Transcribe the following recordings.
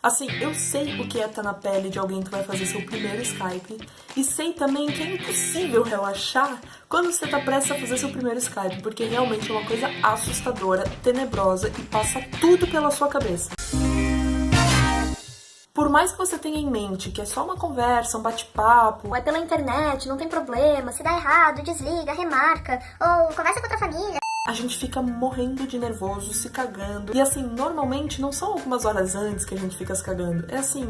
Assim, eu sei o que é estar na pele de alguém que vai fazer seu primeiro Skype e sei também que é impossível relaxar quando você tá prestes a fazer seu primeiro Skype, porque realmente é uma coisa assustadora, tenebrosa e passa tudo pela sua cabeça. Por mais que você tenha em mente que é só uma conversa, um bate-papo, ou é pela internet, não tem problema, se dá errado, desliga, remarca, ou conversa com outra família, a gente fica morrendo de nervoso, se cagando. E assim, normalmente não são algumas horas antes que a gente fica se cagando. É assim,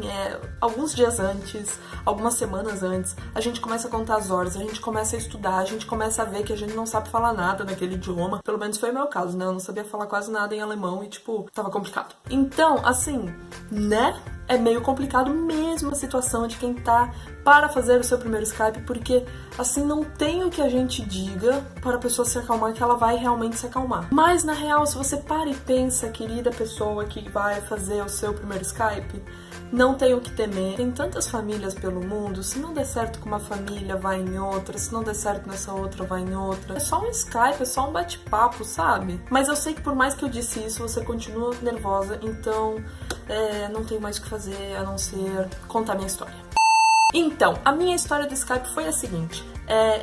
alguns dias antes, algumas semanas antes, a gente começa a contar as horas, a gente começa a estudar, a gente começa a ver que a gente não sabe falar nada naquele idioma. Pelo menos foi o meu caso, né? Eu não sabia falar quase nada em alemão e, tipo, tava complicado. Então, assim, né? É meio complicado mesmo a situação de quem tá para fazer o seu primeiro Skype, porque assim não tem o que a gente diga para a pessoa se acalmar que ela vai realmente se acalmar. Mas na real, se você para e pensa, querida pessoa que vai fazer o seu primeiro Skype, não tem o que temer. Tem tantas famílias pelo mundo, se não der certo com uma família, vai em outra, se não der certo nessa outra, vai em outra. É só um Skype, é só um bate-papo, sabe? Mas eu sei que por mais que eu disse isso, você continua nervosa, então não tenho mais o que fazer a não ser contar minha história. Então, a minha história do Skype foi a seguinte.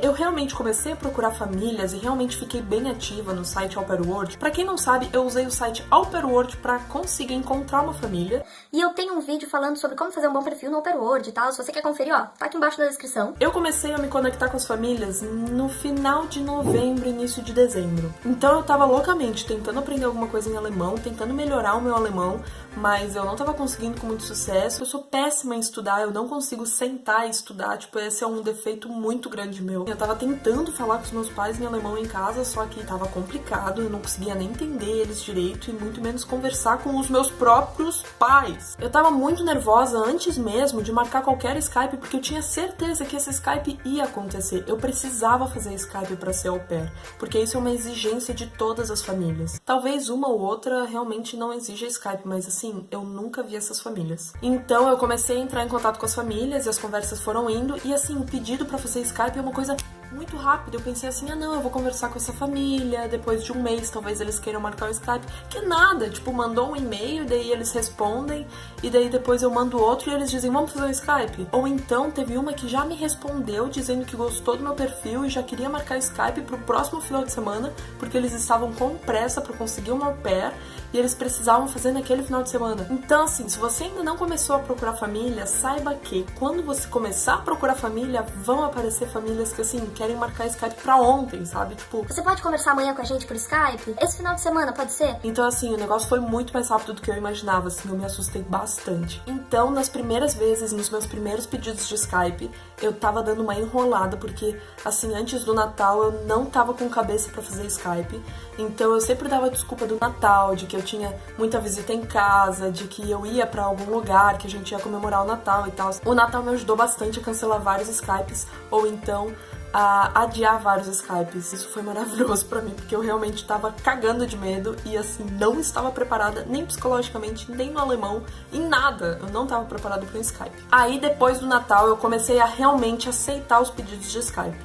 Eu realmente comecei a procurar famílias e realmente fiquei bem ativa no site AuPairWorld. Pra quem não sabe, eu usei o site AuPairWorld pra conseguir encontrar uma família. E eu tenho um vídeo falando sobre como fazer um bom perfil no AuPairWorld e tal. Se você quer conferir, ó, tá aqui embaixo na descrição. Eu comecei a me conectar com as famílias no final de novembro, início de dezembro. Então eu tava loucamente tentando aprender alguma coisa em alemão, tentando melhorar o meu alemão, mas eu não tava conseguindo com muito sucesso. Eu sou péssima em estudar, eu não consigo sentar e estudar, tipo, esse é um defeito muito grande meu. Eu tava tentando falar com os meus pais em alemão em casa, só que tava complicado, eu não conseguia nem entender eles direito e muito menos conversar com os meus próprios pais. Eu tava muito nervosa antes mesmo de marcar qualquer Skype, porque eu tinha certeza que esse Skype ia acontecer. Eu precisava fazer Skype pra ser au pair, porque isso é uma exigência de todas as famílias. Talvez uma ou outra realmente não exija Skype, mas assim, eu nunca vi essas famílias. Então eu comecei a entrar em contato com as famílias e as conversas foram indo, e assim, o pedido pra fazer Skype é uma coisa muito rápida. Eu pensei assim, não, eu vou conversar com essa família, depois de um mês talvez eles queiram marcar o Skype. Que nada, tipo, mandou um e-mail, daí eles respondem, e daí depois eu mando outro e eles dizem, vamos fazer o Skype? Ou então teve uma que já me respondeu dizendo que gostou do meu perfil e já queria marcar o Skype pro próximo final de semana, porque eles estavam com pressa pra conseguir um au pair e eles precisavam fazer naquele final de semana. Então assim, se você ainda não começou a procurar família, saiba que quando você começar a procurar família, vão aparecer famílias que assim, querem marcar Skype pra ontem, sabe? Tipo, você pode conversar amanhã com a gente por Skype? Esse final de semana, pode ser? Então assim, o negócio foi muito mais rápido do que eu imaginava, assim, eu me assustei bastante. Então, nas primeiras vezes, nos meus primeiros pedidos de Skype, eu tava dando uma enrolada, porque assim, antes do Natal eu não tava com cabeça pra fazer Skype, então eu sempre dava desculpa do Natal, de que eu tinha muita visita em casa, de que eu ia pra algum lugar, que a gente ia comemorar o Natal e tal. O Natal me ajudou bastante a cancelar vários Skypes, ou então a adiar vários Skypes. Isso foi maravilhoso pra mim, porque eu realmente tava cagando de medo e assim, não estava preparada nem psicologicamente, nem no alemão, em nada. Eu não tava preparada para um Skype. Aí depois do Natal eu comecei a realmente aceitar os pedidos de Skype.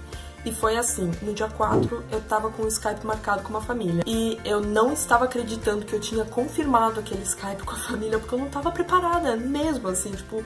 E foi assim, no dia 4 eu tava com o Skype marcado com uma família. E eu não estava acreditando que eu tinha confirmado aquele Skype com a família, porque eu não tava preparada mesmo, assim, tipo,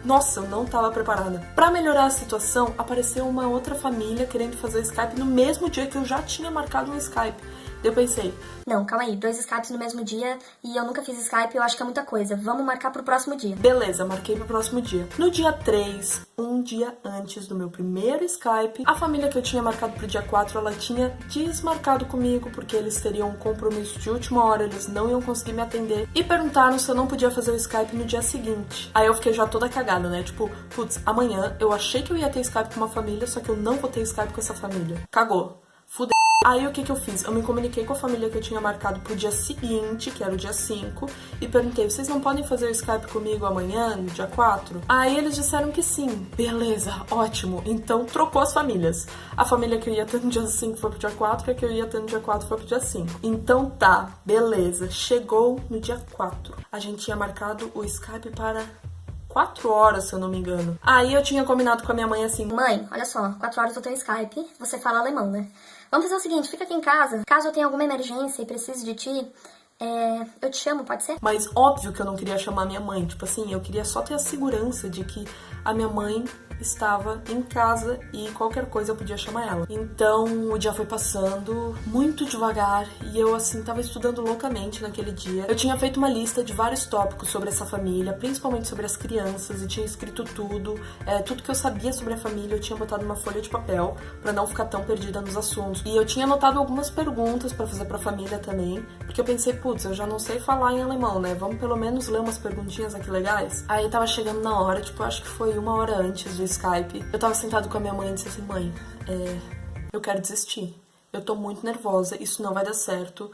nossa, eu não tava preparada. Pra melhorar a situação, apareceu uma outra família querendo fazer Skype no mesmo dia que eu já tinha marcado um Skype. Eu pensei, não, calma aí, 2 Skypes no mesmo dia e eu nunca fiz Skype, eu acho que é muita coisa. Vamos marcar pro próximo dia. Beleza, marquei pro próximo dia. No dia 3, um dia antes do meu primeiro Skype, a família que eu tinha marcado pro dia 4, ela tinha desmarcado comigo, porque eles teriam um compromisso de última hora, eles não iam conseguir me atender, e perguntaram se eu não podia fazer o Skype no dia seguinte. Aí eu fiquei já toda cagada, né? Tipo, putz, amanhã eu achei que eu ia ter Skype com uma família, só que eu não vou ter Skype com essa família. Cagou. Fudeu. Aí o que eu fiz? Eu me comuniquei com a família que eu tinha marcado pro dia seguinte, que era o dia 5, e perguntei, vocês não podem fazer o Skype comigo amanhã, no dia 4? Aí eles disseram que sim. Beleza, ótimo. Então trocou as famílias. A família que eu ia ter no dia 5 foi pro dia 4, e a que eu ia ter no dia 4 foi pro dia 5. Então tá, beleza. Chegou no dia 4. A gente tinha marcado o Skype para 4 horas, se eu não me engano. Aí eu tinha combinado com a minha mãe assim, mãe, olha só, 4 horas eu tenho Skype, você fala alemão, né? Vamos fazer o seguinte, fica aqui em casa, caso eu tenha alguma emergência e precise de ti, Eu te chamo, pode ser? Mas óbvio que eu não queria chamar minha mãe. Tipo assim, eu queria só ter a segurança de que a minha mãe estava em casa e qualquer coisa eu podia chamar ela. Então o dia foi passando muito devagar e eu assim tava estudando loucamente naquele dia. Eu tinha feito uma lista de vários tópicos sobre essa família, principalmente sobre as crianças, e tinha escrito tudo que eu sabia sobre a família eu tinha botado numa folha de papel pra não ficar tão perdida nos assuntos. E eu tinha anotado algumas perguntas pra fazer pra família também, porque eu pensei, putz, eu já não sei falar em alemão, né? Vamos pelo menos ler umas perguntinhas aqui legais. Aí tava chegando na hora, tipo, acho que foi 1 hora antes do Skype. Eu tava sentado com a minha mãe e disse assim, mãe, eu quero desistir. Eu tô muito nervosa, isso não vai dar certo.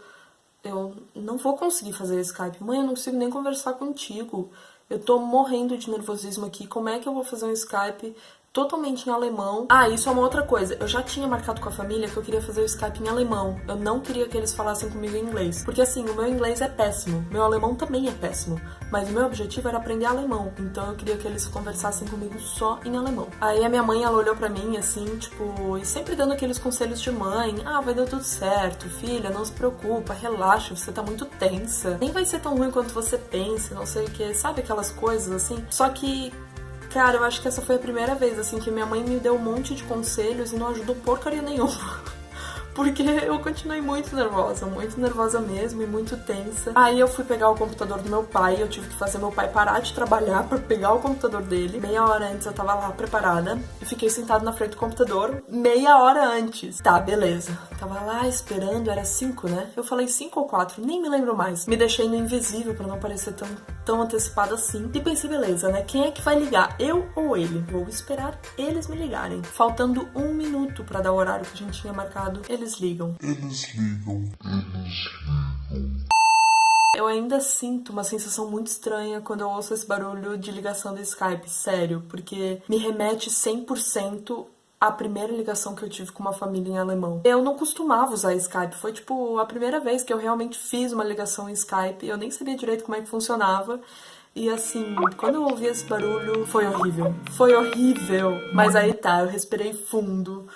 Eu não vou conseguir fazer Skype. Mãe, eu não consigo nem conversar contigo. Eu tô morrendo de nervosismo aqui. Como é que eu vou fazer um Skype totalmente em alemão? Ah, isso é uma outra coisa. Eu já tinha marcado com a família que eu queria fazer o Skype em alemão. Eu não queria que eles falassem comigo em inglês. Porque assim, o meu inglês é péssimo. Meu alemão também é péssimo. Mas o meu objetivo era aprender alemão. Então eu queria que eles conversassem comigo só em alemão. Aí a minha mãe, ela olhou pra mim assim, tipo, e sempre dando aqueles conselhos de mãe. Ah, vai dar tudo certo, filha, não se preocupa, relaxa, você tá muito tensa. Nem vai ser tão ruim quanto você pensa, não sei o que. Sabe aquelas coisas assim? Só que cara, eu acho que essa foi a primeira vez, assim, que minha mãe me deu um monte de conselhos e não ajudou porcaria nenhuma. Porque eu continuei muito nervosa mesmo e muito tensa. Aí eu fui pegar o computador do meu pai, eu tive que fazer meu pai parar de trabalhar pra pegar o computador dele. Meia hora antes eu tava lá preparada e fiquei sentada na frente do computador meia hora antes. Tá, beleza. Tava lá esperando, era 5, né? Eu falei 5 ou 4, nem me lembro mais. Me deixei no invisível pra não parecer tão antecipada assim. E pensei, beleza, né? Quem é que vai ligar? Eu ou ele? Vou esperar eles me ligarem. Faltando 1 minuto pra dar o horário que a gente tinha marcado, eles ligam. Eu ainda sinto uma sensação muito estranha quando eu ouço esse barulho de ligação do Skype, sério, porque me remete 100% à primeira ligação que eu tive com uma família em alemão. Eu não costumava usar Skype, foi tipo a primeira vez que eu realmente fiz uma ligação em Skype, eu nem sabia direito como é que funcionava. E assim, quando eu ouvi esse barulho, foi horrível. Foi horrível. Mas aí tá, eu respirei fundo.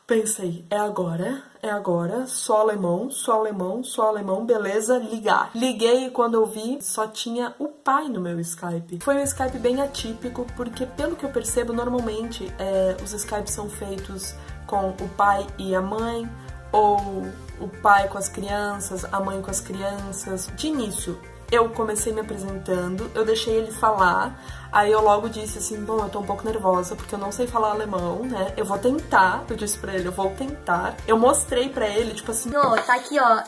Pensei, é agora, só alemão, beleza, ligar. Liguei e quando eu vi, só tinha o pai no meu Skype. Foi um Skype bem atípico, porque pelo que eu percebo, normalmente os Skypes são feitos com o pai e a mãe, ou o pai com as crianças, a mãe com as crianças. De início, eu comecei me apresentando, eu deixei ele falar, aí eu logo disse assim, bom, eu tô um pouco nervosa porque eu não sei falar alemão, né? Eu vou tentar, eu disse pra ele, eu vou tentar. Eu mostrei pra ele, tipo assim... Não, tá aqui, ó,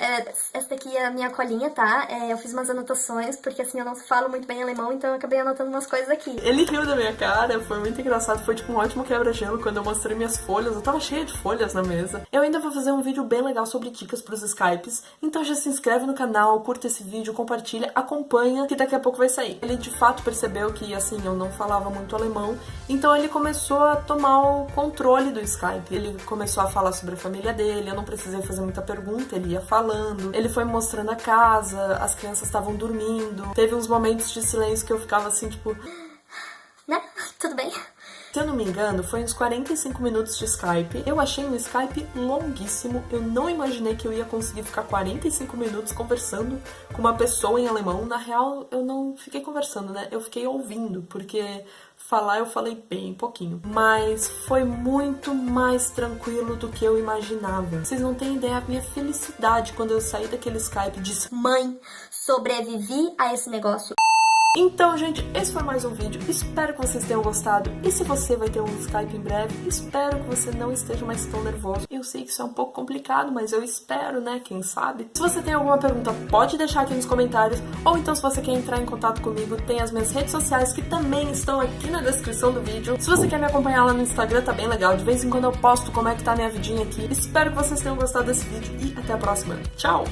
essa daqui é a minha colinha, tá? Eu fiz umas anotações, porque assim, eu não falo muito bem alemão, então eu acabei anotando umas coisas aqui. Ele riu da minha cara, foi muito engraçado, foi tipo um ótimo quebra-gelo quando eu mostrei minhas folhas, eu tava cheia de folhas na mesa. Eu ainda vou fazer um vídeo bem legal sobre dicas pros Skypes, então já se inscreve no canal, curta esse vídeo, compartilha, acompanha, que daqui a pouco vai sair. Ele de fato percebeu que, assim, eu não falava muito alemão, então ele começou a tomar o controle do Skype. Ele começou a falar sobre a família dele, eu não precisei fazer muita pergunta, ele ia falando. Ele foi me mostrando a casa, as crianças estavam dormindo. Teve uns momentos de silêncio que eu ficava assim, tipo... Né? Tudo bem? Se eu não me engano, foi uns 45 minutos de Skype. Eu achei um Skype longuíssimo. Eu não imaginei que eu ia conseguir ficar 45 minutos conversando com uma pessoa em alemão. Na real, eu não fiquei conversando, né? Eu fiquei ouvindo, porque falar eu falei bem pouquinho. Mas foi muito mais tranquilo do que eu imaginava. Vocês não têm ideia da minha felicidade quando eu saí daquele Skype e disse: mãe, sobrevivi a esse negócio. Então, gente, esse foi mais um vídeo. Espero que vocês tenham gostado. E se você vai ter um Skype em breve, espero que você não esteja mais tão nervoso. Eu sei que isso é um pouco complicado, mas eu espero, né? Quem sabe? Se você tem alguma pergunta, pode deixar aqui nos comentários. Ou então, se você quer entrar em contato comigo, tem as minhas redes sociais que também estão aqui na descrição do vídeo. Se você quer me acompanhar lá no Instagram, tá bem legal. De vez em quando eu posto como é que tá a minha vidinha aqui. Espero que vocês tenham gostado desse vídeo e até a próxima. Tchau!